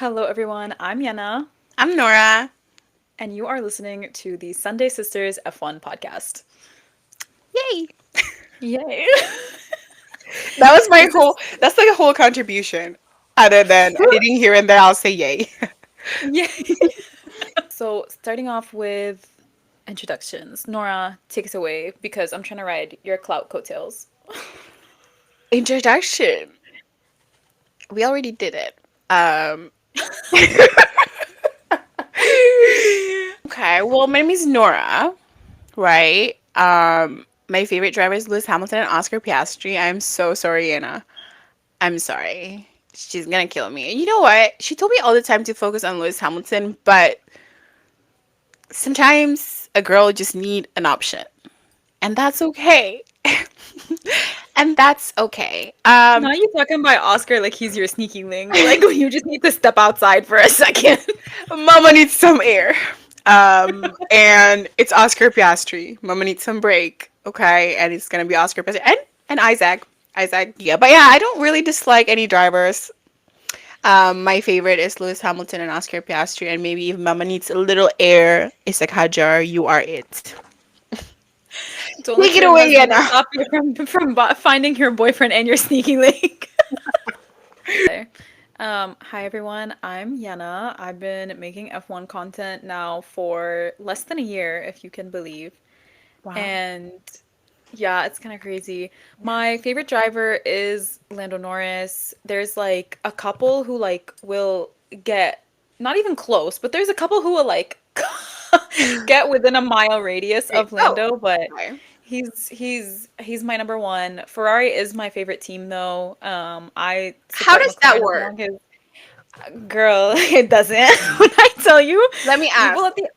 Hello, everyone. I'm Yena, I'm Nora. and you are listening to the Sunday Sisters F1 podcast. Yay! Yay! That was my This whole. is That's like a whole contribution. Other than editing here and there, I'll say yay. yay. So, starting off with introductions. Nora, take us away because I'm trying to ride your clout coattails. Introduction. We already did it. Okay. Well, my name is Nora. Right. My favorite driver is Lewis Hamilton and Oscar Piastri. I'm so sorry, Anna. I'm sorry. She's gonna kill me. You know what? She told me all the time to focus on Lewis Hamilton, but sometimes a girl just need an option, and that's okay. And that's okay. Now you talking about Oscar like he's your sneaky link. Like you just need to step outside for a second. Mama needs some air. And it's Oscar Piastri. Mama needs some break. Okay, and it's gonna be Oscar Piastri and Isaac. Isaac, yeah, but yeah, I don't really dislike any drivers. My favorite is Lewis Hamilton and Oscar Piastri, and maybe if Mama needs a little air, Isaac Hajar, you are it. Don't Take let it your away, husband Anna. stop you from finding your boyfriend and your sneaky link. Hi everyone, I'm Yena. I've been making F1 content now for less than a year, if you can believe. Wow. And yeah, it's kind of crazy. My favorite driver is Lando Norris. There's like a couple who like will get not even close, but there's a couple who will like get within a mile radius Wait, of oh, Lando, but okay. he's my number one. Ferrari is my favorite team though. I How support does that McLaren as work? long as girl, it doesn't. When I tell you, Let me people ask. at the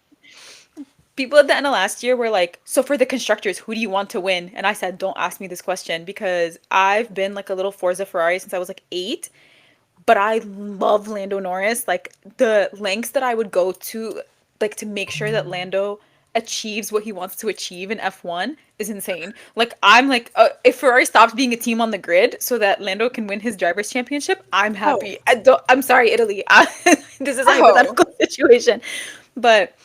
people at the end of last year were like, "So for the constructors, who do you want to win?" And I said, "Don't ask me this question because I've been like a little Forza Ferrari since I was like 8, but I love Lando Norris. Like the lengths that I would go to like to make sure that Lando achieves what he wants to achieve in F1 is insane. Like I'm like if Ferrari stops being a team on the grid so that Lando can win his drivers championship, I'm Oh, happy. I'm sorry Italy. This is a oh, hypothetical situation. But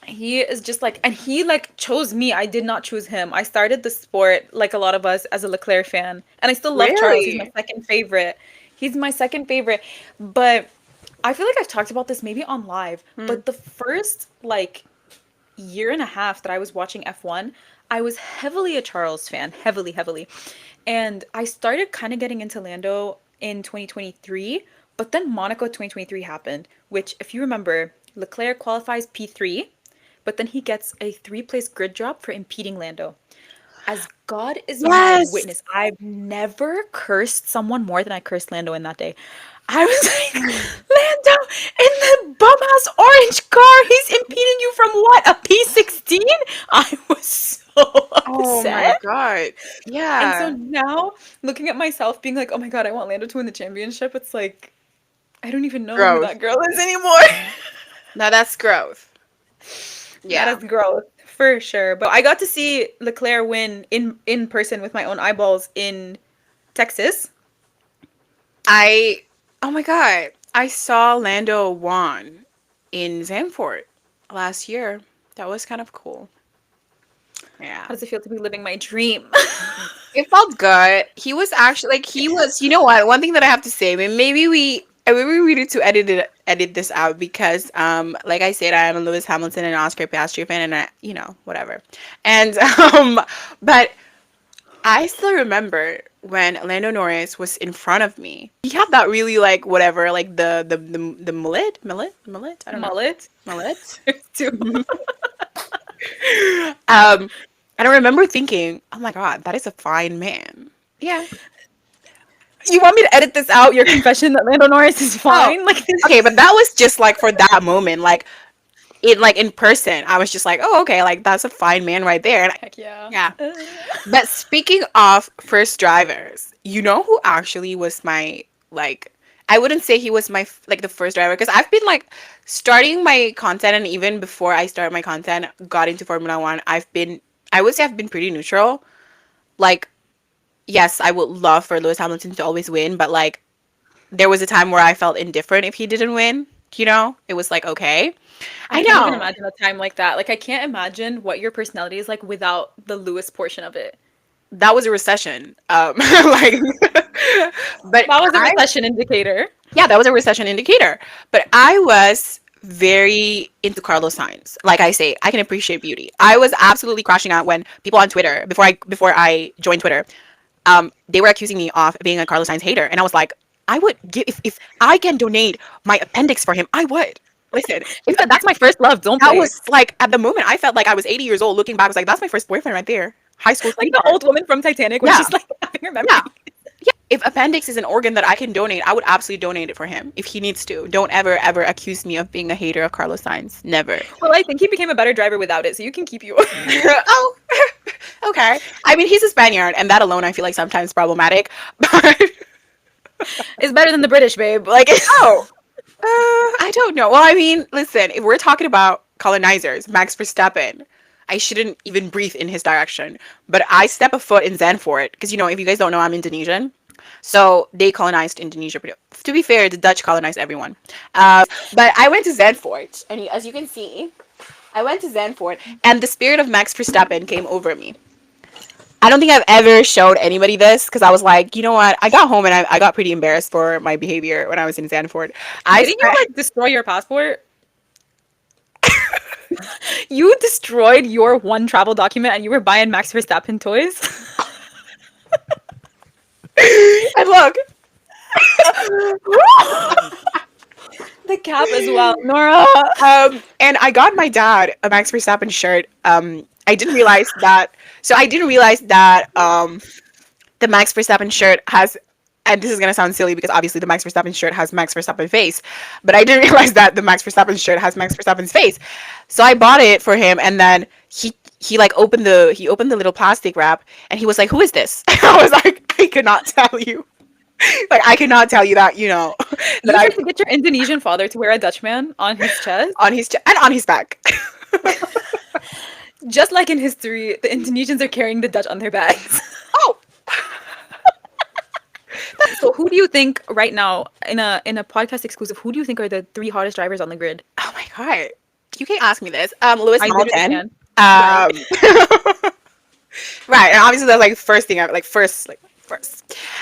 he is just like and he like chose me. I did not choose him. I started the sport like a lot of us as a Leclerc fan, and I still love Charles. He's my really? second favorite. He's my second favorite. But I feel like I've talked about this maybe on live, Hmm. but the first like year and a half that I was watching F1, I was heavily a Charles fan, heavily. And I started kind of getting into Lando in 2023, but then Monaco 2023 happened, which if you remember, Leclerc qualifies P3, but then he gets a three-place grid drop for impeding Lando. As God is my Yes. witness, I've never cursed someone more than I cursed Lando in that day. I was like, Lando in the bum ass orange car, he's impeding you from what? A P16? I was so Oh my upset. God. And so Yeah. now, looking at myself, being like, oh my God, I want Lando to win the championship, it's like, I don't even know who Growth. that girl is anymore. Now that's growth. That Yeah. is growth for sure. But I got to see Leclerc win in person with my own eyeballs in Texas. I, oh my God. I saw Lando won in Zandvoort last year. That was kind of cool. Yeah. How does it feel to be living my dream? It felt good. He was actually like he was. You know what? One thing that I have to say, I mean, maybe we need to edit this out because like I said, I am a Lewis Hamilton and Oscar Piastri fan, and whatever. And but I still remember when Lando Norris was in front of me. He had that really like whatever, like the mullet. I don't know, Mullet. mullet. Too. Um, and I remember thinking, oh my God, that is a fine man. Yeah. You want me to edit this out? Your confession that Lando Norris is Oh, fine? Like, okay, but that was just like for that moment, like in person. I was just like, oh, okay, like that's a fine man right there. heck yeah. Yeah. But speaking of first drivers, you know who actually was my like I wouldn't say he was my like the first driver because I've been like starting my content and even before I started my content got into Formula 1, I would say I've been pretty neutral. Like yes, I would love for Lewis Hamilton to always win, but like there was a time where I felt indifferent if he didn't win. You know, it was like, okay. I I can't even know. imagine a time like that. Like I can't imagine what your personality is like without the Lewis portion of it. That was a recession. Like, but That was a I, recession indicator. yeah, that was a recession indicator. But I was very into Carlos Sainz. Like I say, I can appreciate beauty. I was absolutely crashing out when people on Twitter, before I joined Twitter, they were accusing me of being a Carlos Sainz hater, and I was like, I would give if I can donate my appendix for him, I would. Listen, You said that's my first love. Don't that play. was like at the moment I felt like I was 80 years old. Looking back, I was like, that's my first boyfriend right there, high school Like the sweetheart. old woman from Titanic when Yeah, she's like having her yeah. memory. Yeah, if appendix is an organ that I can donate, I would absolutely donate it for him if he needs to. Don't ever, ever accuse me of being a hater of Carlos Sainz. Never. Well, I think he became a better driver without it, so you can keep yours. Oh, okay. I mean, he's a Spaniard, and that alone I feel like sometimes problematic. But It's better than the British, babe. Like, oh, I don't know. Well, I mean, listen, if we're talking about colonizers, Max Verstappen, I shouldn't even breathe in his direction. But I step a foot in Zandvoort because if you guys don't know, I'm Indonesian. So they colonized Indonesia. To be fair, the Dutch colonized everyone. But I went to Zandvoort, and as you can see, I went to Zandvoort, and the spirit of Max Verstappen came over me. I don't think I've ever showed anybody this because I was like, you know what? I got home and I got pretty embarrassed for my behavior when I was in Zandvoort. I didn't you spent, like destroy your passport? You destroyed your one travel document and you were buying Max Verstappen toys? and look, The cap as well, Nora. and I got my dad a Max Verstappen shirt. I didn't realize that. So I didn't realize that the Max Verstappen shirt has, and this is gonna sound silly because obviously the Max Verstappen shirt has Max Verstappen face, but I didn't realize that the Max Verstappen shirt has Max Verstappen's face. So I bought it for him, and then he like opened the little plastic wrap, and he was like, "Who is this?" I was like, "I could not tell you." Like I could not tell you that that You I tried to get your Indonesian father to wear a Dutchman on his chest. on his and on his back. Just like in history, the Indonesians are carrying the Dutch on their backs. Oh, So who do you think right now in a podcast exclusive, who do you think are the three hottest drivers on the grid? oh my god! You can't ask me this. Lewis I literally Hamilton. can. Right. Um, right, and obviously that's like first thing, like first.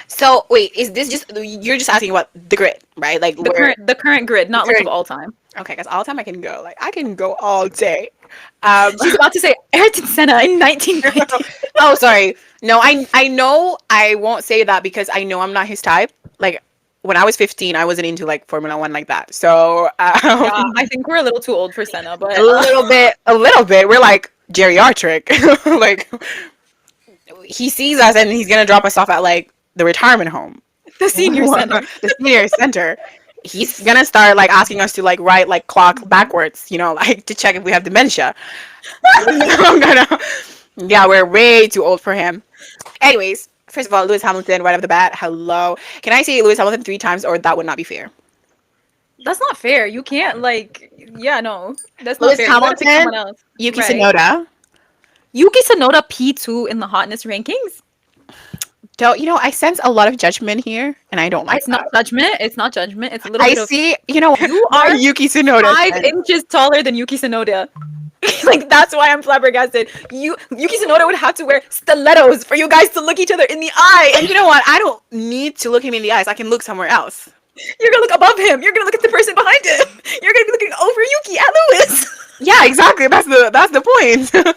So wait, is this just you're just asking about the grid, right? Like The where current grid, not like of current. all time. Okay, because all the time I can go all day. She's about to say Ayrton Senna in 1990. Oh, sorry. No, I know I won't say that because I know I'm not his type. Like when I was 15, I wasn't into like Formula One like that. So Yeah, I think we're a little too old for Senna, a but little bit, a little bit. We're like geriatric. Like he sees us and he's gonna drop us off at like the retirement home, the senior Senna. the senior center. He's gonna start like asking us to like write like clock backwards, like to check if we have dementia. I'm gonna, yeah, we're way too old for him. Anyways, first of all, Lewis Hamilton, right off the bat, hello. Can I say Lewis Hamilton 3 times, or that would not be fair? That's not fair. You can't like, yeah, no, that's not Lewis fair. You gotta pick Hamilton, someone else, Yuki right? Tsunoda. Yuki Tsunoda P2 in the hotness rankings. Don't I sense a lot of judgment here, and I don't like It's that. not judgment. It's not judgment. It's a little I bit of see, you my are Yuki Tsunoda. 5 inches taller than Yuki Tsunoda. Like that's why I'm flabbergasted. Yuki Tsunoda would have to wear stilettos for you guys to look each other in the eye. And you know what? I don't need to look him in the eyes. I can look somewhere else. You're gonna look above him. You're gonna look at the person behind him. You're gonna be looking over Yuki at Lewis. Yeah, exactly. That's the point.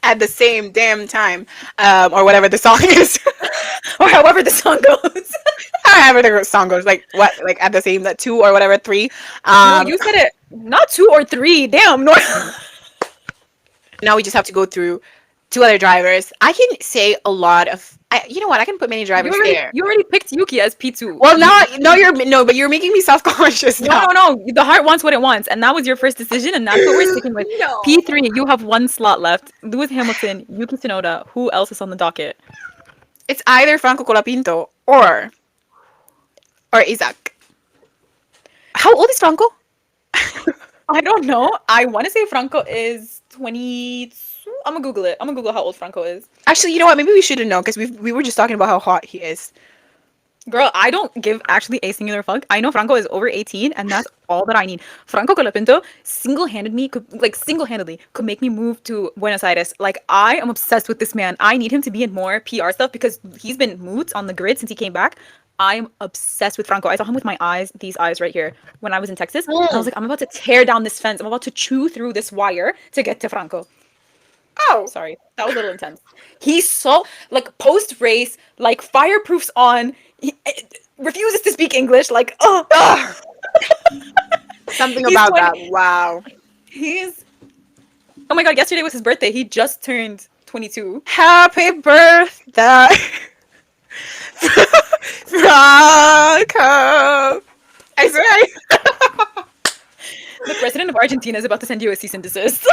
At the same damn time, or whatever the song is, Or however the song goes. however the song goes. Like what? Like at the same that 2 or whatever 3. No, you said it. Not 2 or 3. Damn, Nora. Now we just have to go through 2 other drivers. I can say a lot of. You know what? I can put many drivers there. You already picked Yuki as P2. Well, now no, but you're making me self conscious No, now. no, no. The heart wants what it wants, and that was your first decision, and that's what we're sticking with. No. P3, you have one slot left. Lewis Hamilton, Yuki Tsunoda. Who else is on the docket? It's either Franco Colapinto or Isaac. How old is Franco? I don't know. I want to say Franco is 22. I'm gonna Google it. I'm gonna Google how old Franco is. Actually, you know what? Maybe we shouldn't know because we were just talking about how hot he is. Girl, I don't give actually a singular fuck. I know Franco is over 18, and that's all that I need. Franco Colapinto single-handedly could make me move to Buenos Aires. Like, I am obsessed with this man. I need him to be in more PR stuff because he's been moot on the grid since he came back. I'm obsessed with Franco. I saw him with my eyes, these eyes right here, when I was in Texas, and I was Mm. like, I'm about to tear down this fence. I'm about to chew through this wire to get to Franco. Oh. Sorry, that was a little intense. He's so like post race, like fireproofs on. He refuses to speak English. Like, oh, Ugh. Something he's about 20. that. Wow. He's oh my god. Yesterday was his birthday. He just turned 22. Happy birthday, Franco. I swear. The president of Argentina is about to send you a cease and desist.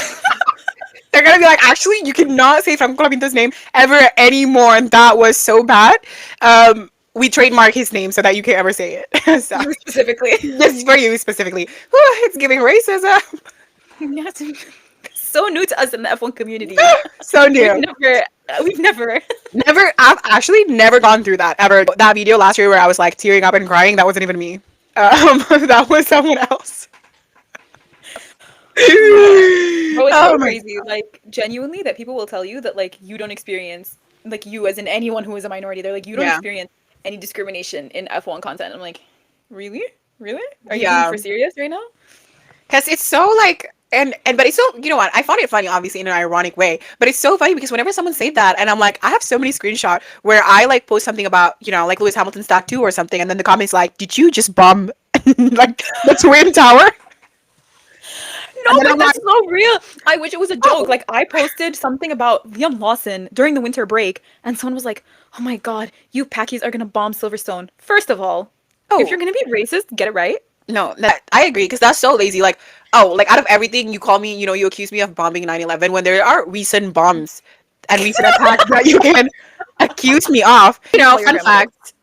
They're gonna be like, actually, you cannot say Franco Colapinto's name ever anymore, and that was so bad. We trademark his name so that you can't ever say it. So, You specifically. this is for you specifically. Whew, it's giving racism. Yes. So new to us in the F1 community. So We've new. never, we've never. Never. I've actually never gone through that ever. That video last year where I was like tearing up and crying. That wasn't even me. That was someone else. Bro, it's Oh so my. crazy. Like, genuinely, that people will tell you that, like, you don't experience, like, you as in anyone who is a minority, they're like, you don't Yeah. experience any discrimination in F1 content. I'm like, really? Really? Are you being Yeah. for serious right now? Because it's so like and but it's so you know what I found it funny obviously in an ironic way, but it's so funny because whenever someone say that and I'm like I have so many screenshots where I like post something about like Lewis Hamilton's tattoo or something and then the comments like did you just bomb like the twin tower and No, then but I'm like that's so real. I wish it was a joke. oh Like, I posted something about Liam Lawson during the winter break, and someone was like, oh my god, you Packies are gonna bomb Silverstone. First of all, if oh you're gonna be racist, get it right. no that I agree because that's so lazy like oh like out of everything you call me you accuse me of bombing 9/11 when there are recent bombs and recent attacks that you can accuse me of Call your fun grandmother. fact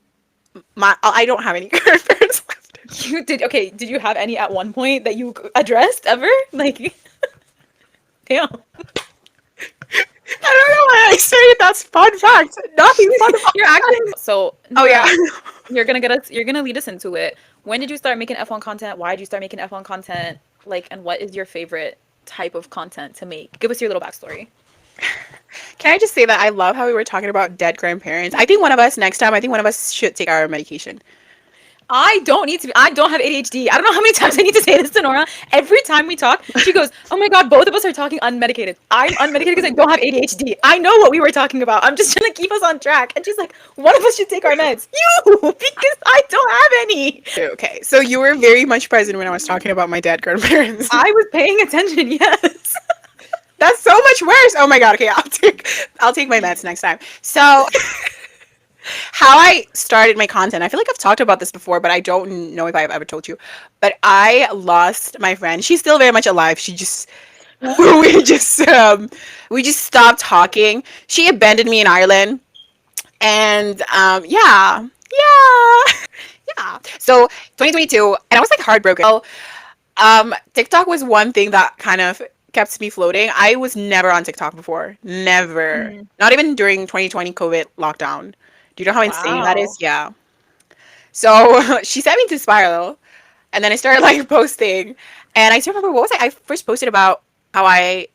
my I don't have any grandparents left. You did okay. Did you have any at one point that you addressed ever? Like, damn. I don't know why I say it. That's fun fact. Nothing fun about You're acting so Oh yeah. Nora, you're gonna get us you're gonna lead us into it. When did you start making F1 content? Why did you start making F1 content? Like, and what is your favorite type of content to make? Give us your little backstory. Can I just say that I love how we were talking about dead grandparents. I think one of us next time, I think one of us should take our medication. I don't need to be, I don't have ADHD. I don't know how many times I need to say this to Nora. Every time we talk, she goes, oh my god, both of us are talking unmedicated. I'm unmedicated because I don't have ADHD. I know what we were talking about. I'm just trying to keep us on track. And she's like, one of us should take our meds. You, because I don't have any. Okay, so you were very much present when I was talking about my dead grandparents. I was paying attention, yes. That's so much worse. Oh my god. Okay, I'll take my meds next time. So how I started my content. I feel like I've talked about this before, but I don't know if I've ever told you. But I lost my friend. She's still very much alive. She just we just we just stopped talking. She abandoned me in Ireland, and yeah, yeah. So 2022, and I was like heartbroken. So, TikTok was one thing that kind of kept me floating. I was never on TikTok before, never, Mm, not even during 2020 COVID lockdown. Do you know how insane that is? wow. Yeah. So she sent me to Spiral, and then I started like posting, and I still remember what was I first posted about how I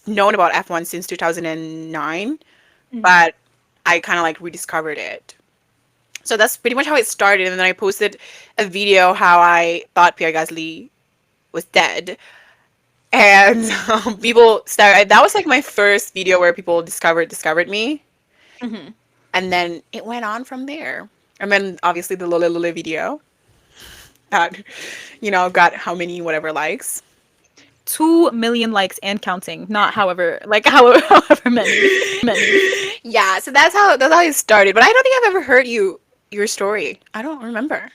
known about F1 since 2009, Mhm. but I kind of like rediscovered it. So that's pretty much how it started, and then I posted a video how I thought Pierre Gasly was dead, and people started. That was like my first video where people discovered me, Mhm. and then it went on from there. And then obviously the Lole Lole video that got how many whatever likes. 2 million likes and counting. Not however, like however, however many. Many. Yeah, so that's how it started. But I don't think I've ever heard your story. I don't remember.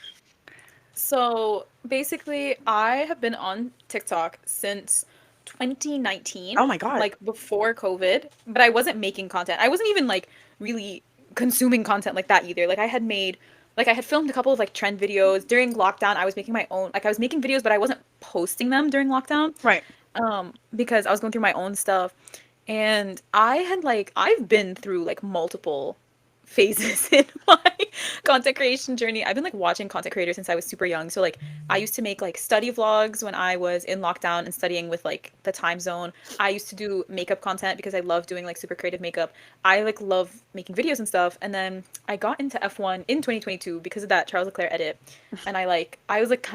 So basically, I have been on TikTok since 2019, Oh my god. like before COVID, but I wasn't making content. I wasn't even like really consuming content like that either. Like I had filmed a couple of like trend videos during lockdown. I was making my own, like I was making videos, but I wasn't posting them during lockdown, Right. because I was going through my own stuff. And I've been through like multiple phases in my content creation journey. I've been like watching content creators since I was super young. So like I used to make like study vlogs when I was in lockdown and studying with like the time zone. I used to do makeup content because I love doing like super creative makeup. I like love making videos and stuff. And then I got into F1 in 2022 because of that Charles Leclerc edit. And I was like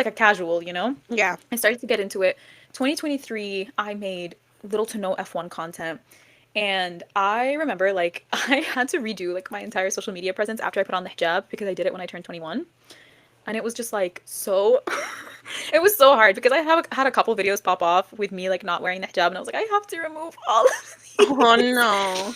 a casual, you know? Yeah. I started to get into it. 2023, I made little to no F1 content. And I remember like I had to redo like my entire social media presence after I put on the hijab because I did it when I turned 21. And it was just like so it was so hard because I have had a couple videos pop off with me like not wearing the hijab and I was like I have to remove all of Oh these. no.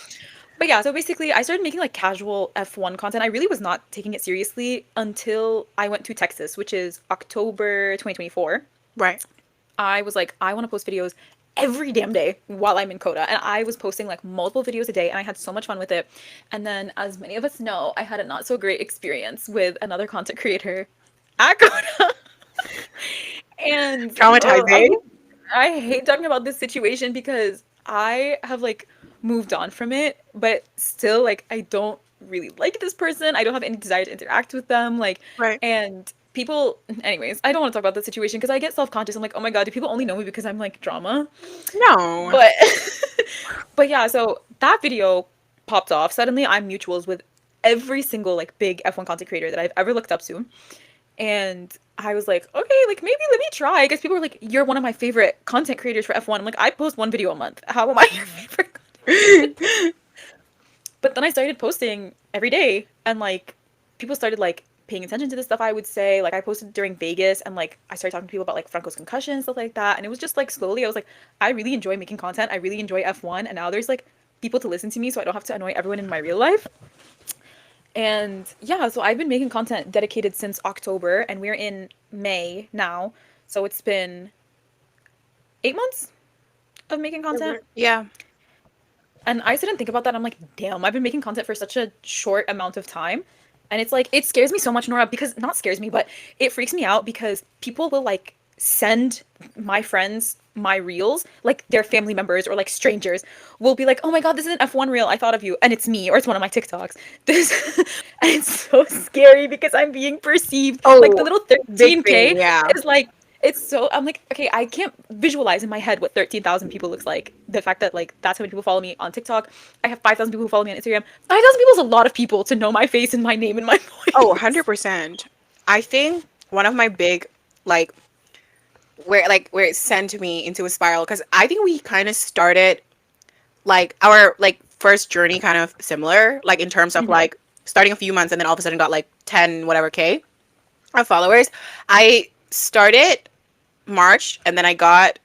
But yeah, so basically I started making like casual F1 content. I really was not taking it seriously until I went to Texas, which is October 2024. Right. I was like, I want to post videos every damn day while I'm in Coda. And I was posting like multiple videos a day and I had so much fun with it. And then, as many of us know, I had a not so great experience with another content creator at Coda. And Traumatizing. I hate talking about this situation because I have like moved on from it, but still like I don't really like this person. I don't have any desire to interact with them. Like, Right. and people, anyways, I don't want to talk about the situation because I get self-conscious. I'm like, oh my god, do people only know me because I'm like drama? No. But but yeah, so that video popped off. Suddenly I'm mutuals with every single like big F1 content creator that I've ever looked up to. And I was like, okay, like maybe let me try. Because people were like, you're one of my favorite content creators for F1. I'm like, I post one video a month. How am I your favorite content creator? But then I started posting every day and like people started like paying attention to the stuff I would say. Like I posted during Vegas and like I started talking to people about like Franco's concussion, stuff like that. And it was just like slowly I was like, I really enjoy making content. I really enjoy F1. And now there's like people to listen to me so I don't have to annoy everyone in my real life. And yeah, so I've been making content dedicated since October and we're in May now. So it's been 8 months of making content. Yeah. And I didn't think about that. I'm like, damn, I've been making content for such a short amount of time. And it's like, it scares me so much, Nora, because not scares me, but it freaks me out because people will like send my friends my reels, like their family members or like strangers will be like, oh my God, this is an F1 reel. I thought of you. And it's me or it's one of my TikToks. This, and it's so scary because I'm being perceived. Like the Oh, little big thing. 13K Yeah. is like, it's so I'm like, okay, I can't visualize in my head what 13,000 people looks like. The fact that like that's how many people follow me on TikTok. I have 5,000 people who follow me on Instagram. 5,000 people is a lot of people to know my face and my name and my Oh, voice. 100%. I think one of my big, like, where it sent me into a spiral, because I think we kind of started like our like first journey kind of similar, like in terms of Mhm. like starting a few months and then all of a sudden got like 10 whatever K of followers. I started March and then I got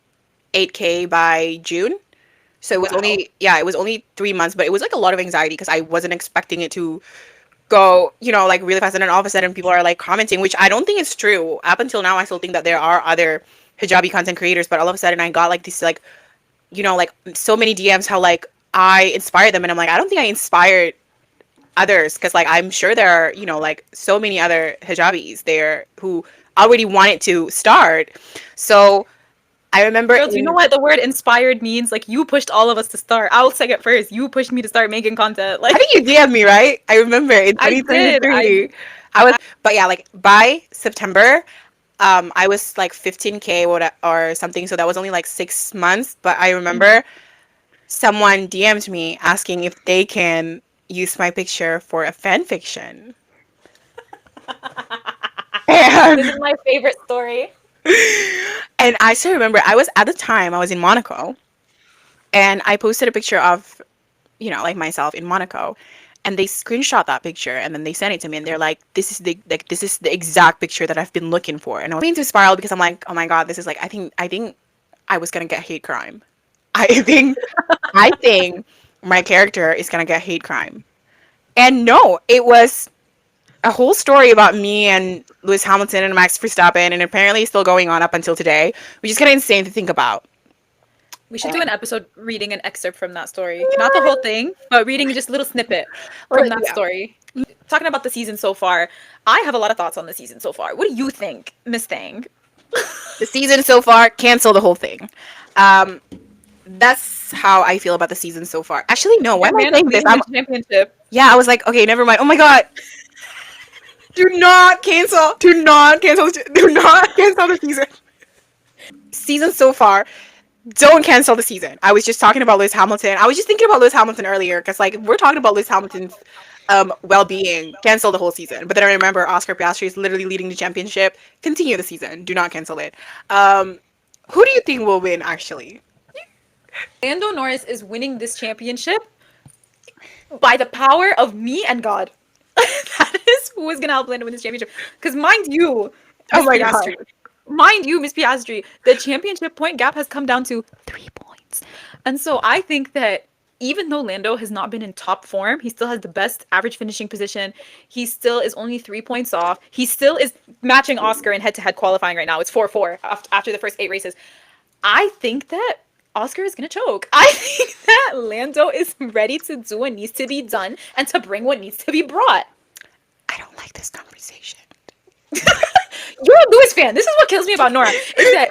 8K by June. So it was Wow. only, yeah, it was only 3 months, but it was like a lot of anxiety because I wasn't expecting it to go, like really fast. And then all of a sudden people are like commenting, which I don't think is true. Up until now, I still think that there are other hijabi content creators, but all of a sudden I got like this, like, like so many DMs how like I inspired them. And I'm like, I don't think I inspired others because like I'm sure there are, like so many other hijabis there who already wanted to start. So I remember Girl, do you know in, what the word inspired means? Like you pushed all of us to start. I'll say it first. You pushed me to start making content. I think Like you DM'd me, right? I remember in I did. I 2023. I was, but yeah, like by September, I was like 15K or something. So that was only like 6 months. But I Mhm. remember someone DM'd me asking if they can use my picture for a fan fiction. This is And my favorite story. and I still remember I was at the time I was in Monaco and I posted a picture of, like myself in Monaco. And they screenshot that picture and then they sent it to me and they're like, this is the exact picture that I've been looking for. And I was being to spiral because I'm like, oh my god, this is like I think I was gonna get hate crime. I think I think my character is gonna get hate crime. And no, it was a whole story about me and Lewis Hamilton and Max Verstappen, and apparently it's still going on up until today, which is kind of insane to think about. We should do an episode reading an excerpt from that story. Not the whole thing, but reading just a little snippet Well, from that yeah. story. Talking about the season so far, I have a lot of thoughts on the season so far. What do you think, Miss Thang? The season so far, cancel the whole thing. Um, that's how I feel about the season so far. Actually, no. Why Your am I man is saying this? leading the championship. Yeah, I was like, okay, never mind. Oh my god, do not cancel. Do not cancel. Do not cancel the season. Season so far, don't cancel the season. I was just talking about Lewis Hamilton. I was just thinking about Lewis Hamilton earlier because like we're talking about Lewis Hamilton's well-being. Cancel the whole season. But then I remember Oscar Piastri is literally leading the championship. Continue the season. Do not cancel it. Who do you think will win actually? Lando Norris is winning this championship by the power of me and God. That is who is gonna help Lando win this championship. Because Oh Miss my god. Piastri, mind you, Miss Piastri, the championship point gap has come down to 3 points. And so I think that even though Lando has not been in top form, he still has the best average finishing position. He still is only 3 points off. He still is matching Oscar in head-to-head qualifying right now. It's 4-4 after the first 8 races. I think that Oscar is gonna choke. I think that Lando is ready to do what needs to be done and to bring what needs to be brought. I don't like this conversation. You're a Lewis fan. This is what kills me about Nora. Is that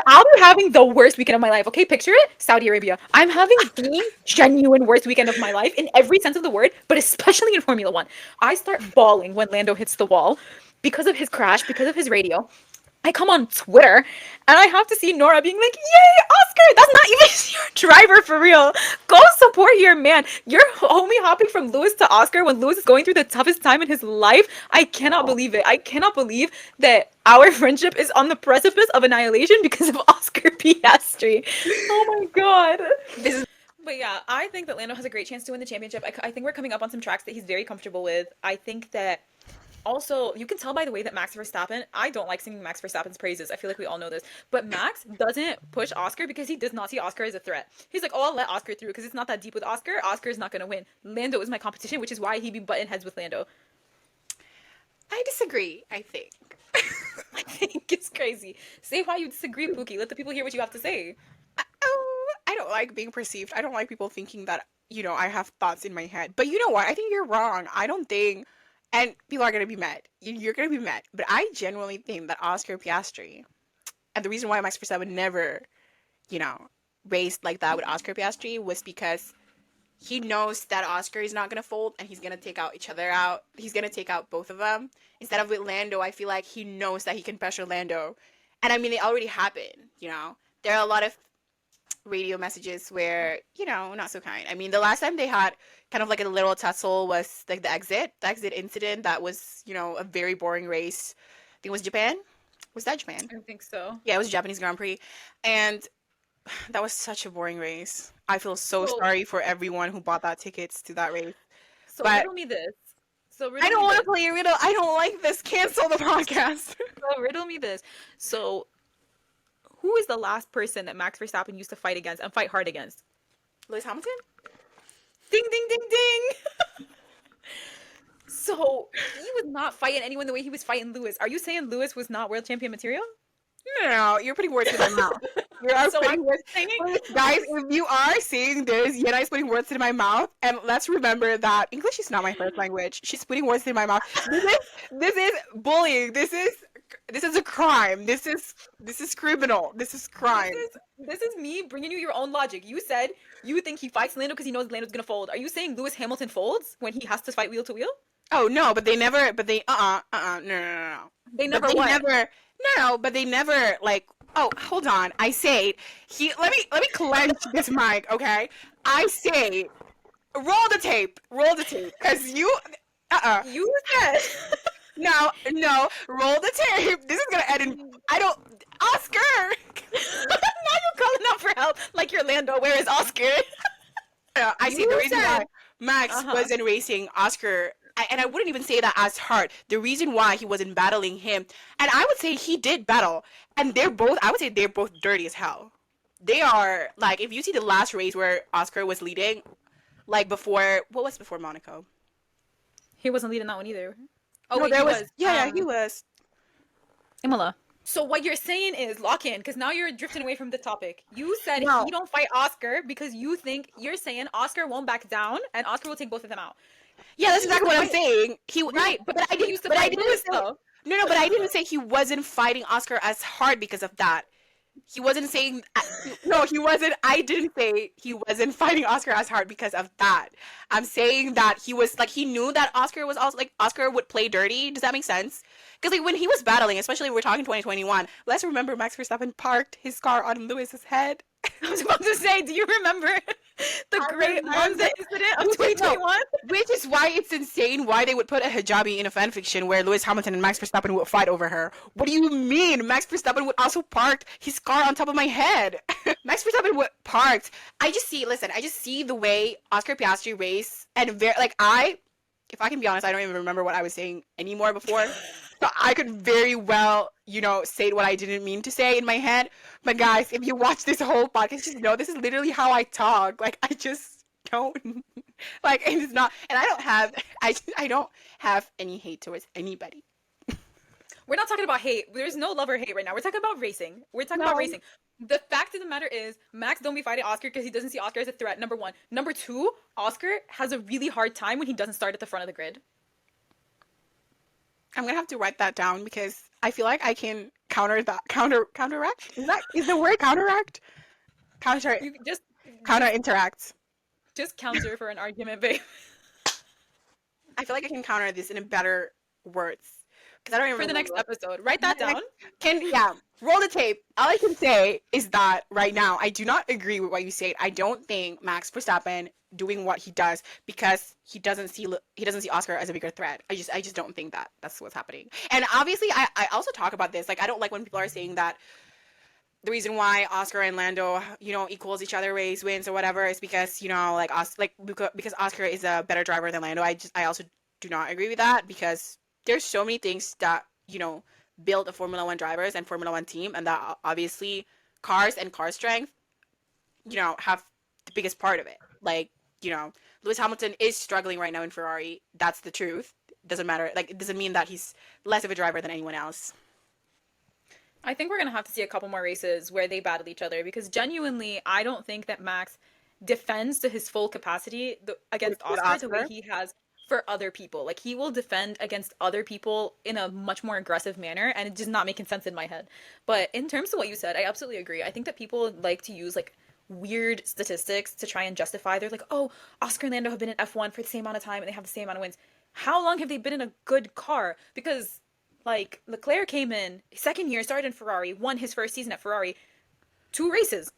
I'll be having the worst weekend of my life. Okay, picture it, Saudi Arabia. I'm having the genuine worst weekend of my life in every sense of the word, but especially in Formula One. I start bawling when Lando hits the wall because of his crash, because of his radio. I come on Twitter and I have to see Nora being like, "Yay, Oscar! That's not even your driver for real. Go support your man. You're homie hopping from Lewis to Oscar when Lewis is going through the toughest time in his life. I cannot believe it. I cannot believe that our friendship is on the precipice of annihilation because of Oscar Piastri. Oh my god." This is But yeah, I think that Lando has a great chance to win the championship. I think we're coming up on some tracks that he's very comfortable with. I think that also, you can tell by the way that Max Verstappen, I don't like singing Max Verstappen's praises. I feel like we all know this. But Max doesn't push Oscar because he does not see Oscar as a threat. He's like, oh, I'll let Oscar through because it's not that deep with Oscar. Oscar's not going to win. Lando is my competition, which is why he be butting heads with Lando. I disagree, I think. I think it's crazy. Say why you disagree, Pookie. Let the people hear what you have to say. I don't like being perceived. I don't like people thinking that, I have thoughts in my head. But you know what? I think you're wrong. I don't think, and people are going to be mad. You're going to be mad. But I genuinely think that Oscar Piastri, and the reason why Max Verstappen never, you know, raced like that with Oscar Piastri was because he knows that Oscar is not going to fold and he's going to take out each other out. He's going to take out both of them. Instead of with Lando, I feel like he knows that he can pressure Lando. And I mean, it already happened. There are a lot of radio messages where, not so kind. I mean, the last time they had kind of like a little tussle was like the exit incident that was, a very boring race. I think it was Japan. Was that Japan? I think so. Yeah, it was a Japanese Grand Prix. And that was such a boring race. I feel so So, sorry for everyone who bought that tickets to that race. so But riddle me this. So I riddle don't me want to this. play a riddle. I don't like this. Cancel the podcast. So riddle me this. So who is the last person that Max Verstappen used to fight against and fight hard against? Lewis Hamilton? Ding, ding, ding, ding. So he was not fighting anyone the way he was fighting Lewis. Are you saying Lewis was not world champion material? No, you're putting words in my mouth. You are So putting I'm words. saying, Guys, if you are seeing this, Yena is putting words in my mouth, and let's remember that English is not my first language. She's putting words in my mouth. This is bullying. This is a crime. This is criminal. This is crime. this is me bringing you your own logic. You said you think he fights Lando because he knows Lando's gonna fold. Are you saying Lewis Hamilton folds when he has to fight wheel to wheel? Oh no, but they never. But they no no no no. They But never they what? never. No, but they never like. Oh, hold on. I say he. Let me clench this mic, okay? I say roll the tape, cause you. You said. No, no, roll the tape. This is gonna end in. I don't. Oscar. Now you're calling out for help like you're Lando. Where is Oscar? I see You the reason said. why Max Uh huh. wasn't racing Oscar, and I wouldn't even say that as hard. The reason why he wasn't battling him, and I would say he did battle, and they're both. I would say they're both dirty as hell. They are like if you see the last race where Oscar was leading, like before what was before Monaco? He wasn't leading that one either. Oh No, wait, he there was was. yeah, he was. Imola. So what you're saying is lock in, because now you're drifting away from the topic. You said No. he don't fight Oscar because you're saying Oscar won't back down and Oscar will take both of them out. Yeah, that's He used exactly to what I'm fight- saying. Right, but I he didn't. used to But I fight didn't Lewis say though. no, no. But I didn't say he wasn't fighting Oscar as hard because of that. He wasn't saying no, he wasn't. I didn't say he wasn't fighting Oscar as hard because of that. I'm saying that he was like he knew that Oscar was also like Oscar would play dirty. Does that make sense? Because like when he was battling, especially we're talking 2021. Let's remember Max Verstappen parked his car on Lewis's head. I was about to say, do you remember the I great remember, Monza incident of which is no, 2021? which is why it's insane why they would put a hijabi in a fanfiction where Lewis Hamilton and Max Verstappen would fight over her. What do you mean? Max Verstappen would also park his car on top of my head. Max Verstappen would parked. I just see the way Oscar Piastri race and if I can be honest, I don't even remember what I was saying anymore before. So I could very well, say what I didn't mean to say in my head. But guys, if you watch this whole podcast, just know this is literally how I talk. Like I just don't like it's not and I don't have any hate towards anybody. We're not talking about hate. There's no love or hate right now. We're talking about racing. We're talking about No. racing. The fact of the matter is, Max don't be fighting Oscar because he doesn't see Oscar as a threat. Number one. Number two, Oscar has a really hard time when he doesn't start at the front of the grid. I'm gonna have to write that down because I feel like I can counteract? Is the word counteract? Counter You just counter interact. just counter for an argument, babe. I feel like I can counter this in a better words because I don't even For the next remember. episode, write that down. Roll the tape. All I can say is that right now I do not agree with what you said. I don't think Max Verstappen doing what he does because he doesn't see Oscar as a bigger threat. I just don't think that that's what's happening. And obviously I also talk about this. Like I don't like when people are saying that the reason why Oscar and Lando, equals each other race wins or whatever is because, because Oscar is a better driver than Lando. I also do not agree with that because there's so many things that, build a Formula One drivers and Formula One team, and that obviously cars and car strength, have the biggest part of it. Like, Lewis Hamilton is struggling right now in Ferrari. That's the truth. Doesn't matter. Like, it doesn't mean that he's less of a driver than anyone else. I think we're gonna have to see a couple more races where they battle each other because genuinely, I don't think that Max defends to his full capacity With against Oscar the way Oscar. he has for other people. Like he will defend against other people in a much more aggressive manner, and it's just not making sense in my head. But in terms of what you said, I absolutely agree. I think that people like to use like weird statistics to try and justify. They're like, oh, Oscar and Lando have been in F1 for the same amount of time and they have the same amount of wins. How long have they been in a good car? Because like Leclerc came in second year, started in Ferrari, won his first season at Ferrari, two races.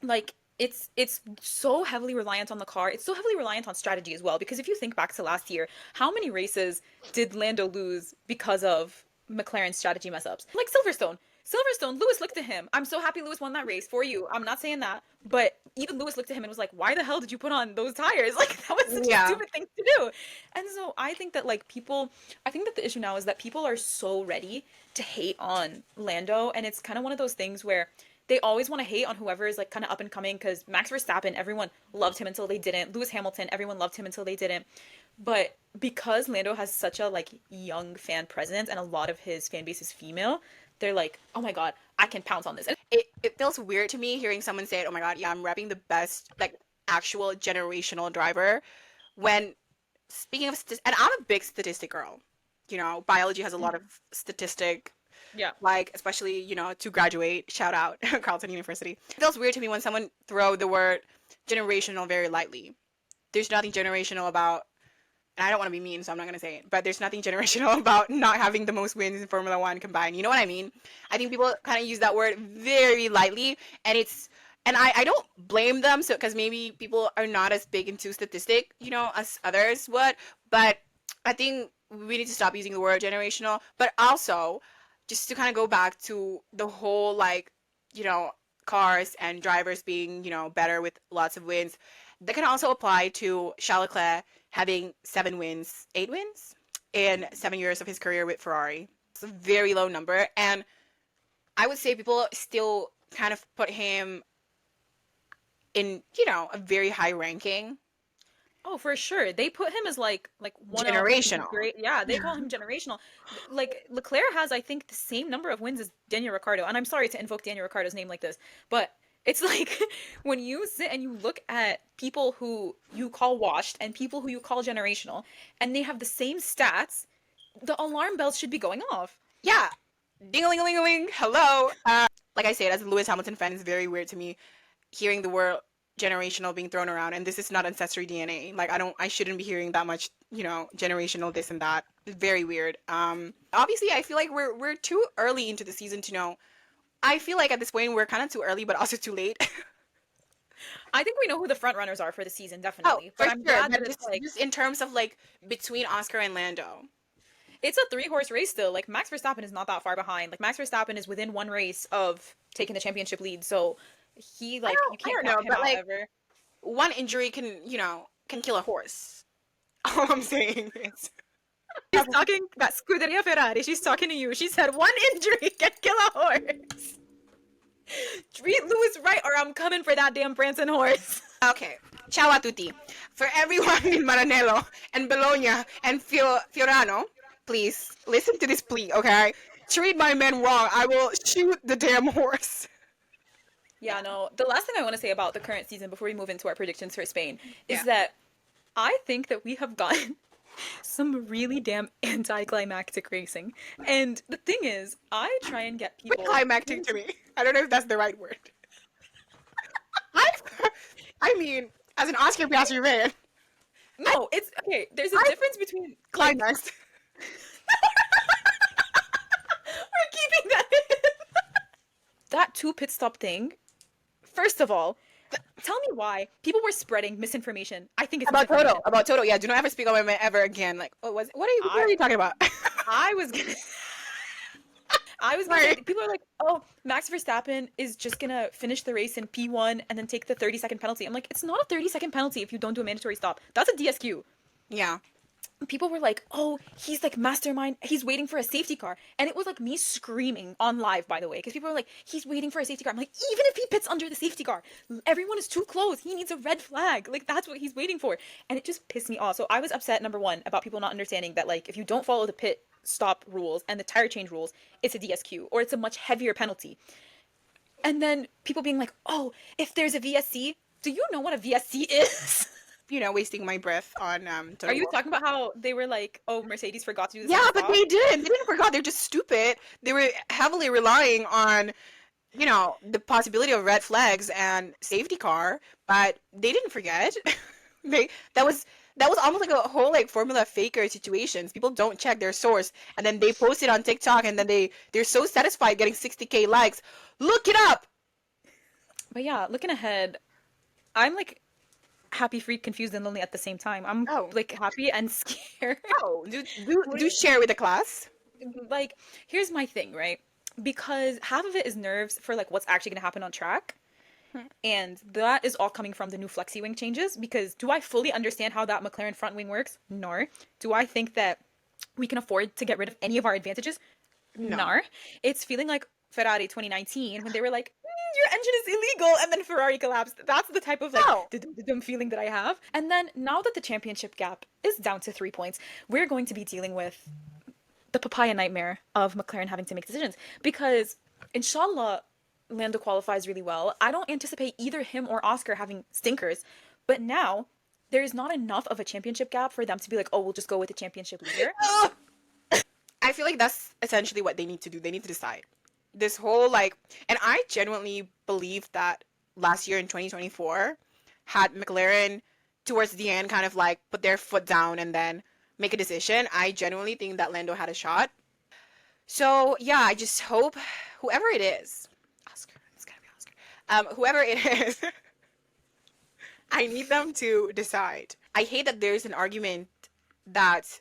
Like it's so heavily reliant on the car. It's so heavily reliant on strategy as well. Because if you think back to last year, how many races did Lando lose because of McLaren's strategy mess ups? Like Silverstone. Silverstone, Lewis looked at him. I'm so happy Lewis won that race for you. I'm not saying that, but even Lewis looked at him and was like, "Why the hell did you put on those tires? Like that was such a Yeah. stupid thing to do." And so I think that I think that the issue now is that people are so ready to hate on Lando, and it's kind of one of those things where they always want to hate on whoever is like kind of up and coming because Max Verstappen, everyone loved him until they didn't. Lewis Hamilton, everyone loved him until they didn't. But because Lando has such a like young fan presence and a lot of his fan base is female, they're like, "Oh my god, I can pounce on this." And It feels weird to me hearing someone say, "Oh my god, yeah, I'm repping the best like actual generational driver." When speaking of and I'm a big statistic girl. Biology has a lot of statistic, yeah. like especially to graduate. Shout out Carleton University. It feels weird to me when someone throw the word generational very lightly. There's nothing generational about and I don't want to be mean, so I'm not going to say it, but there's nothing generational about not having the most wins in Formula One combined. You know what I mean? I think people kind of use that word very lightly, and I don't blame them, so because maybe people are not as big into statistic, as others would, but I think we need to stop using the word generational, but also just to kind of go back to the whole like, you know, cars and drivers being, better with lots of wins. That can also apply to Charles Leclerc having 7 wins, 8 wins in 7 years of his career with Ferrari. It's a very low number. And I would say people still kind of put him in, a very high ranking. Oh, for sure. They put him as like one of the Generational. great. Yeah, they call him generational. Like Leclerc has, I think, the same number of wins as Daniel Ricciardo. And I'm sorry to invoke Daniel Ricciardo's name like this, but it's like when you sit and you look at people who you call washed and people who you call generational, and they have the same stats, the alarm bells should be going off. Yeah. Ding a ling a ling a ling. Hello. like I said, as a Lewis Hamilton fan, it's very weird to me hearing the word generational being thrown around, and this is not ancestry DNA. Like I shouldn't be hearing that much, generational this and that. It's very weird. Obviously, I feel like we're too early into the season to know. I feel like at this point we're kind of too early, but also too late. I think we know who the front runners are for the season, Oh, definitely. for But I'm sure. glad that But it's just like just in terms of like between Oscar and Lando. it's a three-horse race still. Like Max Verstappen is not that far behind. Like Max Verstappen is within one race of taking the championship lead. So he you I can't don't count know, him but out like ever. one injury can kill a horse. All I'm saying is She's talking that Scuderia Ferrari. She's talking to you. She said one injury can kill a horse. Treat Lewis right, or I'm coming for that damn Branson horse. okay. Ciao a tutti. For everyone in Maranello and Bologna and Fiorano, please listen to this plea, okay? Treat my men wrong. I will shoot the damn horse. Yeah, no. The last thing I want to say about the current season before we move into our predictions for Spain is Yeah. that I think that we have gotten some really damn anticlimactic racing. And the thing is, I try and get Bit people climactic to into. me. I don't know if that's the right word. I, I mean, as an Oscar Piastri fan, I No, it's okay. There's a I difference between like climaxed. we're keeping that in. That two pit stop thing. First of all, tell me why people were spreading misinformation. I think it's About misinformation. Toto. About Toto. Yeah, do not ever speak on my man ever again. Like, oh, what are I you talking about? I was gonna I was gonna say Sorry. people are like, oh, Max Verstappen is just gonna finish the race in P1 and then take the 30-second penalty. I'm like, it's not a 30-second penalty if you don't do a mandatory stop. That's a DSQ. Yeah. People were like, oh, he's like mastermind. He's waiting for a safety car. And it was like me screaming on live, by the way, because people were like, he's waiting for a safety car. I'm like, even if he pits under the safety car, everyone is too close. He needs a red flag. Like, that's what he's waiting for. And it just pissed me off. So I was upset, number one, about people not understanding that, like, if you don't follow the pit stop rules and the tire change rules, it's a DSQ or it's a much heavier penalty. And then people being like, oh, if there's a VSC, do you know what a VSC is? Wasting my breath on Are Toto you Wolff. talking about how they were like, oh, Mercedes forgot to do the Yeah, second but stop? they didn't. They didn't forget. They're just stupid. They were heavily relying on, the possibility of red flags and safety car, but they didn't forget. they that was almost like a whole like formula faker situations. People don't check their source and then they post it on TikTok and then they're so satisfied getting 60K likes. Look it up. But yeah, looking ahead, I'm like happy, free, confused, and lonely at the same time. I'm Oh, like happy and scared. oh, do share with the class. Like, here's my thing, right? Because half of it is nerves for like what's actually going to happen on track. And that is all coming from the new flexi wing changes. Because do I fully understand how that McLaren front wing works? No. Do I think that we can afford to get rid of any of our advantages? No. No. It's feeling like Ferrari 2019 when they were like, your engine is illegal, and then Ferrari collapsed. That's the type of like No. dumb feeling that I have. And then now that the championship gap is down to 3 points, we're going to be dealing with the papaya nightmare of McLaren having to make decisions because inshallah Lando qualifies really well. I don't anticipate either him or Oscar having stinkers, but now there's not enough of a championship gap for them to be like, oh, we'll just go with the championship leader. Ugh. I feel like that's essentially what they need to do. They need to decide. This whole like, and I genuinely believe that last year in 2024 had McLaren towards the end kind of like put their foot down and then make a decision. I genuinely think that Lando had a shot. So yeah, I just hope whoever it is, Oscar, it's gotta be Oscar. Whoever it is, I need them to decide. I hate that there's an argument that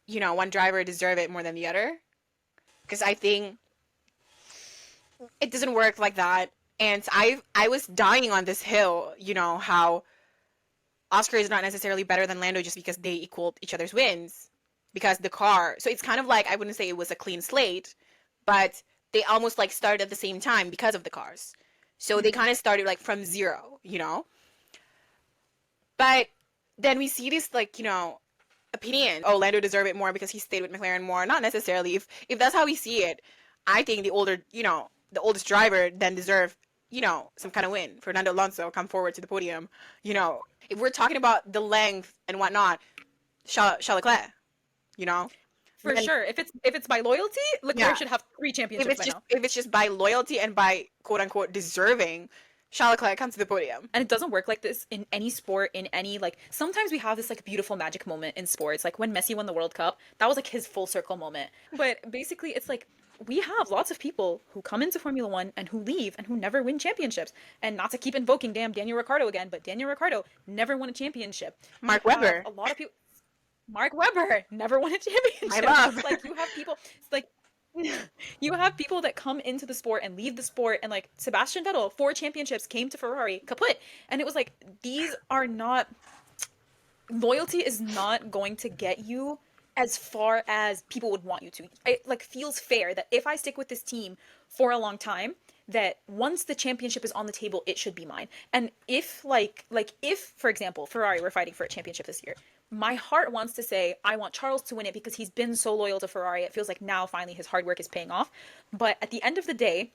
one driver deserve it more than the other because I think it doesn't work like that. And I was dying on this hill, how Oscar is not necessarily better than Lando just because they equaled each other's wins because the car. So it's kind of like I wouldn't say it was a clean slate, but they almost like started at the same time because of the cars. So they kind of started like from zero. But then we see this like, opinion. Oh, Lando deserved it more because he stayed with McLaren more. Not necessarily. If that's how we see it, I think the oldest driver then deserve, some kind of win. Fernando Alonso come forward to the podium. If we're talking about the length and whatnot, Charles Leclerc. You know, For Then sure. If it's by loyalty, yeah, Leclerc should have 3 championships by now. if it's just by loyalty and by quote unquote deserving, Charles Leclerc comes to the podium. And it doesn't work like this in any sport, in any like sometimes we have this like beautiful magic moment in sports. Like when Messi won the World Cup, that was like his full circle moment. But basically it's like we have lots of people who come into Formula One and who leave and who never win championships. And not to keep invoking damn Daniel Ricciardo again, but Daniel Ricciardo never won a championship. We Mark have Webber, a lot of people. Mark Webber never won a my championship. love. Like you have people like you have people that come into the sport and leave the sport and like Sebastian Vettel, 4 championships, came to Ferrari, kaput. And it was like these are not loyalty is not going to get you as far as people would want you to. It like feels fair that if I stick with this team for a long time, that once the championship is on the table, it should be mine. And if if for example, Ferrari were fighting for a championship this year, my heart wants to say I want Charles to win it because he's been so loyal to Ferrari. It feels like now finally his hard work is paying off. But at the end of the day,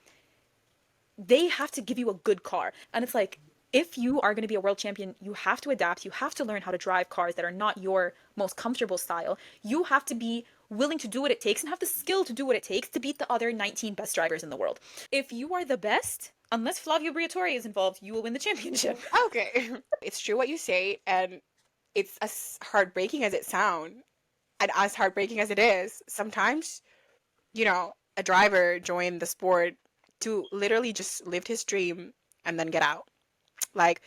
they have to give you a good car. And it's like, if you are going to be a world champion, you have to adapt. You have to learn how to drive cars that are not your most comfortable style. You have to be willing to do what it takes and have the skill to do what it takes to beat the other 19 best drivers in the world. If you are the best, unless Flavio Briatore is involved, you will win the championship. Okay, it's true what you say, and it's as heartbreaking as it sounds, and as heartbreaking as it is. Sometimes, a driver joined the sport to literally just live his dream and then get out. Like,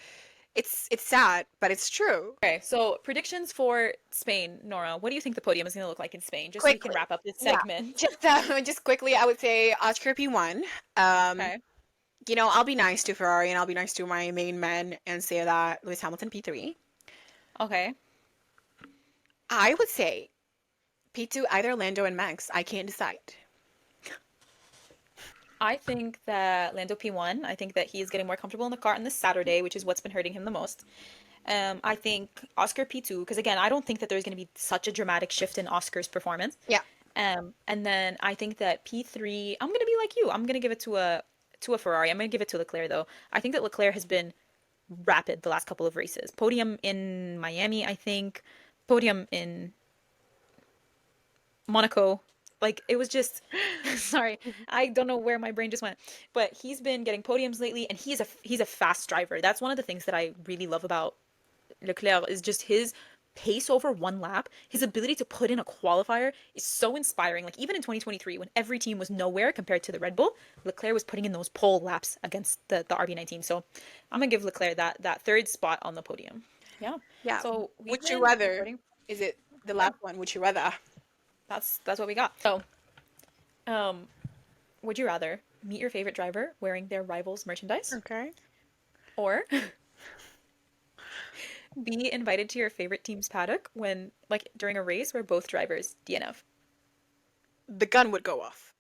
it's sad, but it's true. Okay, so predictions for Spain, Nora. What do you think the podium is going to look like in Spain? Just so we can Quickly, wrap up this yeah. segment. Just quickly, I would say Oscar P1. Okay. I'll be nice to Ferrari and I'll be nice to my main men and say that Lewis Hamilton P3. Okay. I would say P2 either Lando and Max. I can't decide. I think that Lando P1, I think that he is getting more comfortable in the car on this Saturday, which is what's been hurting him the most. I think Oscar P2, because again, I don't think that there's going to be such a dramatic shift in Oscar's performance. Yeah. And then I think that P3, I'm going to be like you. I'm going to give it to a Ferrari. I'm going to give it to Leclerc though. I think that Leclerc has been rapid the last couple of races. Podium in Miami, I think. Podium in Monaco. Like it was just sorry, I don't know where my brain just went, but he's been getting podiums lately, and he's a fast driver. That's one of the things that I really love about Leclerc is just his pace over one lap. His ability to put in a qualifier is so inspiring. Like even in 2023, when every team was nowhere compared to the Red Bull, Leclerc was putting in those pole laps against the RB19. So I'm gonna give Leclerc that third spot on the podium. Yeah. Yeah. So Would you rather? Is it the last one? Would you rather? That's what we got. So, would you rather meet your favorite driver wearing their rival's merchandise, Okay. or be invited to your favorite team's paddock when, like, during a race where both drivers DNF? The gun would go off.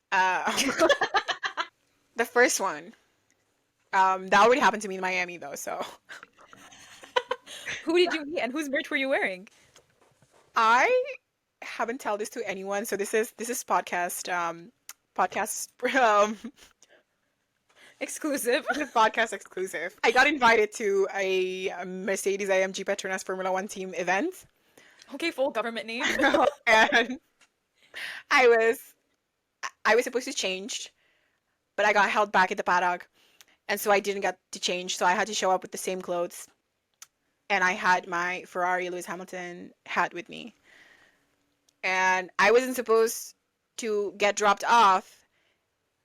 The first one. That already happened to me in Miami though, so Who did you meet and whose merch were you wearing? I haven't told this to anyone. So this is podcast Exclusive. this is podcast exclusive. I got invited to a Mercedes AMG Petronas Formula One team event, Okay, full government name. and I was I was supposed to change, but I got held back at the paddock, and so I didn't get to change. So I had to show up with the same clothes, and I had my Ferrari Lewis Hamilton hat with me, and I wasn't supposed to get dropped off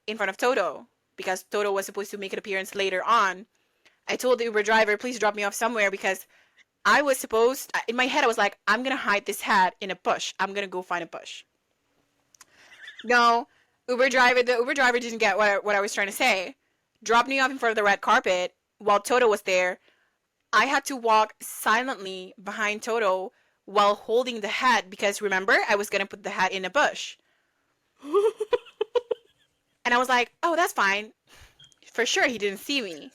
in front of Toto because Toto was supposed to make an appearance later on. I told the Uber driver, please drop me off somewhere because I was supposed, in my head, I was like, I'm going to hide this hat in a bush. I'm going to go find a bush. No, the Uber driver didn't get what I was trying to say. Dropped me off in front of the red carpet while Toto was there. I had to walk silently behind Toto while holding the hat because remember, I was going to put the hat in a bush. And I was like, oh, that's fine. For sure, he didn't see me.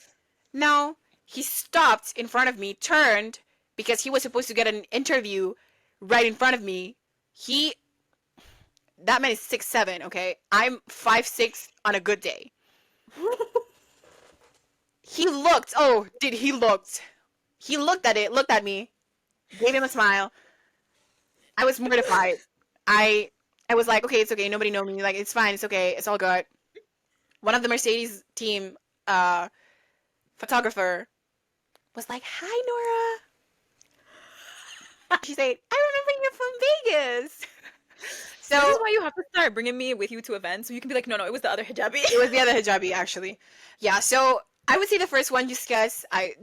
No, he stopped in front of me, turned, because he was supposed to get an interview right in front of me. That man is 6'7", okay? I'm 5'6" on a good day. He looked at it, looked at me, gave him a smile. I was mortified. I I was like, okay, it's okay. Nobody know me. Like, it's fine. It's okay. It's all good. One of the Mercedes team photographer was like, "Hi, Nora." She said, "I remember you from Vegas." This is So why you have to start bringing me with you to events so you can be like, no, no, it was the other hijabi. it was the other hijabi, actually. Yeah. So I would say the first one, just because I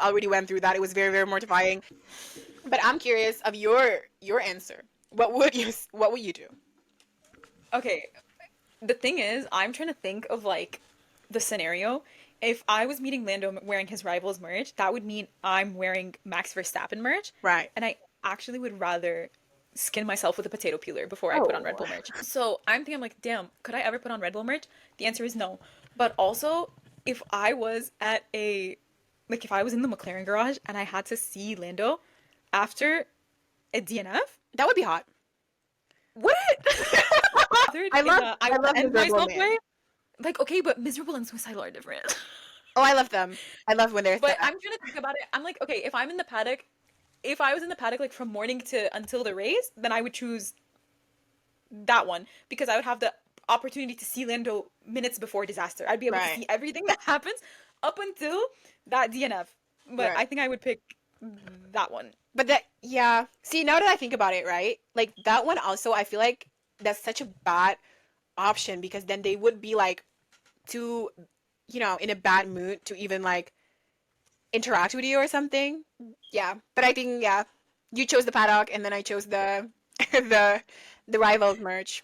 already went through that. It was very, very mortifying. But I'm curious of your answer. What would you do? Okay, the thing is, I'm trying to think of like the scenario. If I was meeting Lando wearing his rivals merch, that would mean I'm wearing Max Verstappen merch, Right. and I actually would rather skin myself with a potato peeler before I put on Red Oh. Bull merch. So I'm thinking, I'm like, damn, could I ever put on Red Bull merch? The answer is no. But also, if I was at a, like, if I was in the McLaren garage and I had to see Lando after a DNF, That would be hot. what? Bothered I in love a I I want love to end miserable myself men. way. Like, okay, but miserable and suicidal are different. Oh, I love them. I love when they're But sad. I'm trying to think about it. I'm like, okay, if I'm in the paddock, if I was in the paddock like from morning to until the race, then I would choose that one because I would have the opportunity to see Lando minutes before disaster. I'd be able to Right. see everything that happens up until that DNF. But I Right. think I would pick that one. But that, yeah. See, now that I think about it, right? Like that one also, I feel like that's such a bad option because then they would be like too, in a bad mood to even like interact with you or something. Yeah. But I think, yeah, you chose the paddock and then I chose the the the rivals merch.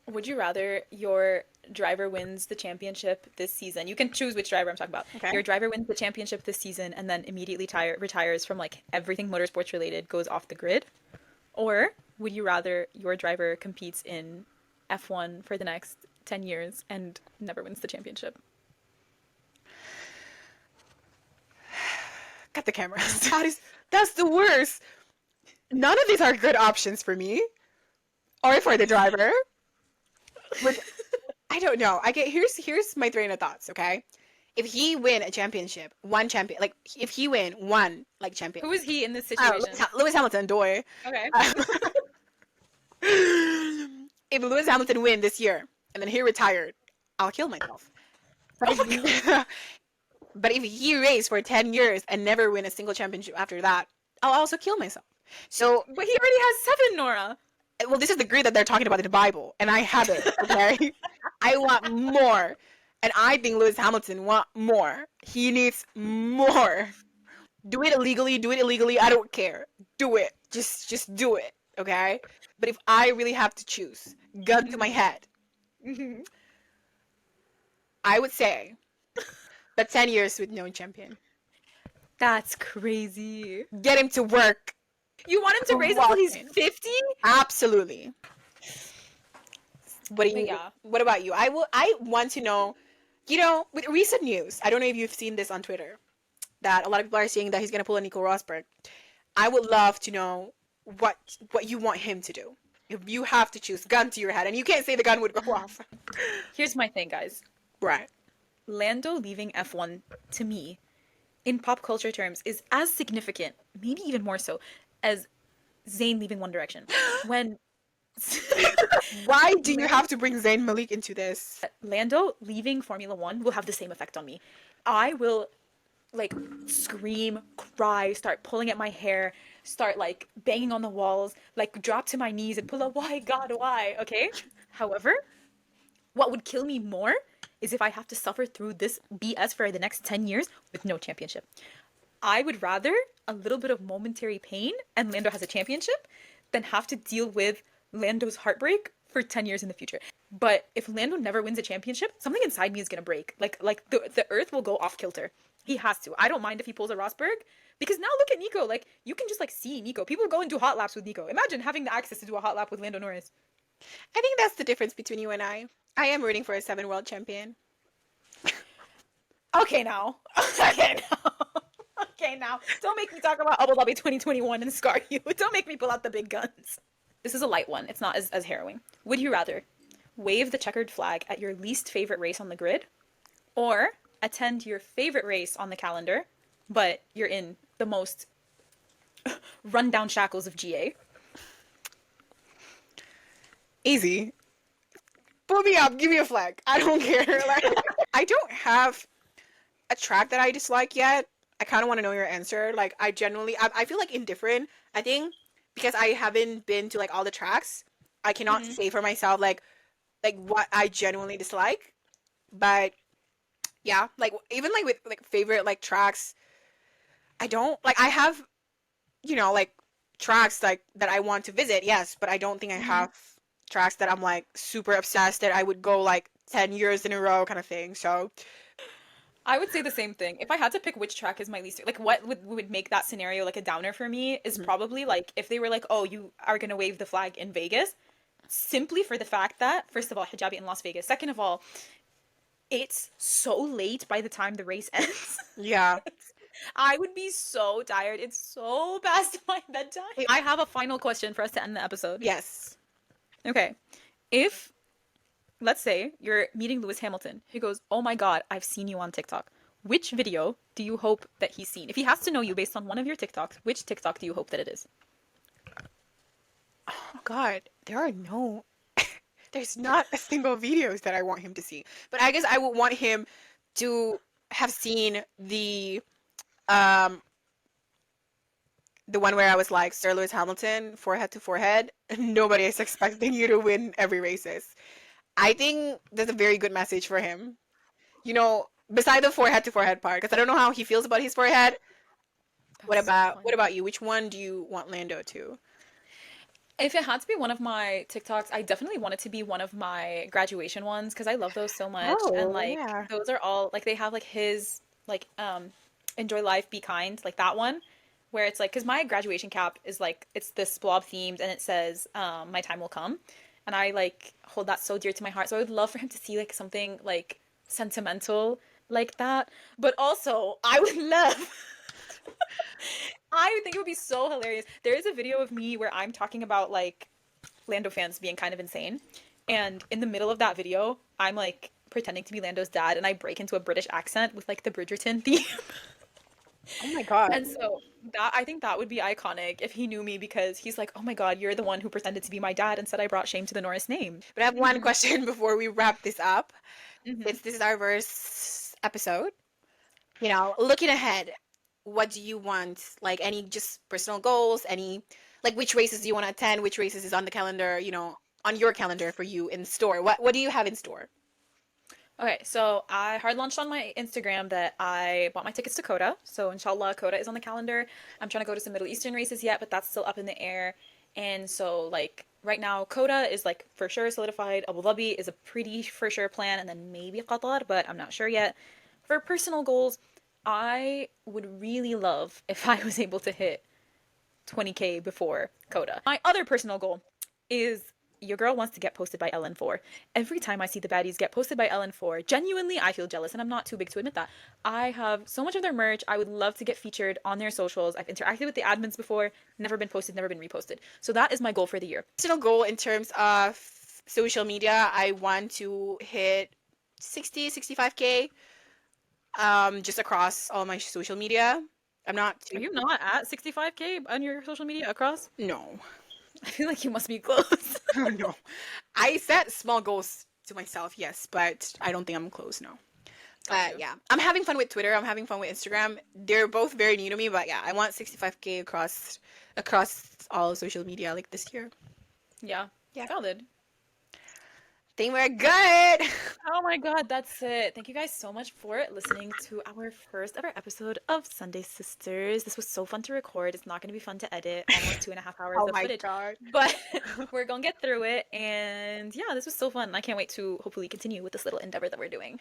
Would you rather your driver wins the championship this season? You can choose which driver I'm talking about. Okay. Your driver wins the championship this season and then immediately retires from like everything motorsports related, goes off the grid. Or would you rather your driver competes in F1 for the next 10 years and never wins the championship? Cut the camera. That's the worst. None of these are good options for me or for the driver. Which I don't know. I get here's my train of thoughts. Okay, if he win a championship, one champion, like if he win one like champion, Who is he in this oh, situation? Lewis Hamilton, doy. Okay. If Lewis Hamilton win this year and then he retired, I'll kill myself. But Oh my god. but if he raced for 10 years and never win a single championship after that, I'll also kill myself. So, But he already has seven, Nora. well, this is the grid that they're talking about in the Bible, and I have it. Okay, I want more, and I think Lewis Hamilton want more. He needs more. Do it illegally. Do it illegally. I don't care. Do it. Just do it. Okay. But if I really have to choose, gun to my head, I would say that 10 years with no champion. That's crazy. Get him to work. You want him to race until he's Walking. 50? Absolutely. What do But you? yeah. What about you? I want to know. With recent news, I don't know if you've seen this on Twitter, that a lot of people are saying that he's gonna pull a Nico Rosberg. I would love to know what you want him to do. If you have to choose, gun to your head, and you can't say the gun would go off. Here's my thing, guys. Right. Lando leaving F1 to me, in pop culture terms, is as significant, maybe even more so, as Zayn leaving One Direction. When Why do you have to bring Zayn Malik into this? Lando leaving Formula One will have the same effect on me. I will like scream, cry, start pulling at my hair, start like banging on the walls, like drop to my knees and pull up, why God, why? Okay? However, what would kill me more is if I have to suffer through this BS for the next 10 years with no championship. I would rather a little bit of momentary pain and Lando has a championship than have to deal with Lando's heartbreak for 10 years in the future. But if Lando never wins a championship, something inside me is going to break. Like the earth will go off kilter. He has to. I don't mind if he pulls a Rosberg because now look at Nico. Like you can just like see Nico. People go and do hot laps with Nico. Imagine having the access to do a hot lap with Lando Norris. I think that's the difference between you and I. I am rooting for a 7 world champion. Okay now. Okay now. Okay now. Don't make me talk about Abu Dhabi 2021 and scar you. Don't make me pull out the big guns. This is a light one. It's not as harrowing. Would you rather wave the checkered flag at your least favorite race on the grid or attend your favorite race on the calendar, but you're in the most rundown shackles of GA? Easy. Pull me up. Give me a flag. I don't care. Like, I don't have a track that I dislike yet. I kind of want to know your answer. Like, I genuinely, I feel like indifferent. I think because I haven't been to like all the tracks, I cannot Hmm. say for myself like what I genuinely dislike. But yeah, like even like with like favorite like tracks, I don't like. I have like tracks like that I want to visit. Yes, but I don't think I Hmm. have tracks that I'm like super obsessed that I would go like 10 years in a row kind of thing. So I would say the same thing. If I had to pick which track is my least, like what would make that scenario like a downer for me is mhm. probably like if they were like, "Oh, you are gonna wave the flag in Vegas," simply for the fact that first of all, hijabi in Las Vegas. Second of all, it's so late by the time the race ends. Yeah. I would be so tired. It's so past my bedtime. I have a final question for us to end the episode. Yes. Okay. If, let's say, you're meeting Lewis Hamilton, he goes, "Oh my God, I've seen you on TikTok." Which video do you hope that he's seen? If he has to know you based on one of your TikToks, which TikTok do you hope that it is? Oh God, there are no. There's not a single videos that I want him to see. But I guess I would want him to have seen um the one where I was like Sir Lewis Hamilton, forehead to forehead. Nobody is expecting you to win every races. I think that's a very good message for him. Beside the forehead to forehead part, because I don't know how he feels about his forehead. What That's so about what funny. about you? Which one do you want Lando to? If it had to be one of my TikToks, I definitely want it to be one of my graduation ones because I love those so much. And Oh like yeah. those are all like they have like his like enjoy life, be kind, like that one where it's like because my graduation cap is like it's this blob themed and it says my time will come. And I like hold that so dear to my heart. So I would love for him to see like something like sentimental like that. But also I would love I would think it would be so hilarious. There is a video of me where I'm talking about like Lando fans being kind of insane. And in the middle of that video, I'm like pretending to be Lando's dad and I break into a British accent with like the Bridgerton theme. Oh my God. And so that I think that would be iconic if he knew me because he's like, "Oh my God, you're the one who pretended to be my dad and said I brought shame to the Norris name." But I have one question before we wrap this up. Hmm. Since this is our first episode, looking ahead, what do you want? Like any just personal goals? Any like which races do you want to attend? Which races is on the calendar? On your calendar for you in store. What do you have in store? Okay, so I hard launched on my Instagram that I bought my tickets to Coda. So inshallah, Coda is on the calendar. I'm trying to go to some Middle Eastern races yet, but that's still up in the air. And so like right now, Coda is like for sure solidified. Abu Dhabi is a pretty for sure plan, and then maybe Qatar, but I'm not sure yet. For personal goals, I would really love if I was able to hit 20K before Coda. My other personal goal is your girl wants to get posted by LN4. Every time I see the baddies get posted by LN4, genuinely I feel jealous and I'm not too big to admit that. I have so much of their merch. I would love to get featured on their socials. I've interacted with the admins before, never been posted, never been reposted. So that is my goal for the year. Personal goal in terms of social media, I want to hit 65K just across all my social media. I'm not Are too you not at 65K on your social media across? no. I feel like you must be close. No. I set small goals to myself, yes, but I don't think I'm close, no. Got you. Yeah, I'm having fun with Twitter. I'm having fun with Instagram. They're both very new to me, but yeah, I want 65K across all social media like this year. Yeah, Yeah, valid. think we're good. Oh my God, that's it. Thank you guys so much for listening to our first ever episode of Sunday Sisters. This was so fun to record. It's not going to be fun to edit. Almost 2.5 hours Oh of my footage, god. but we're going to get through it. And yeah, this was so fun. I can't wait to hopefully continue with this little endeavor that we're doing.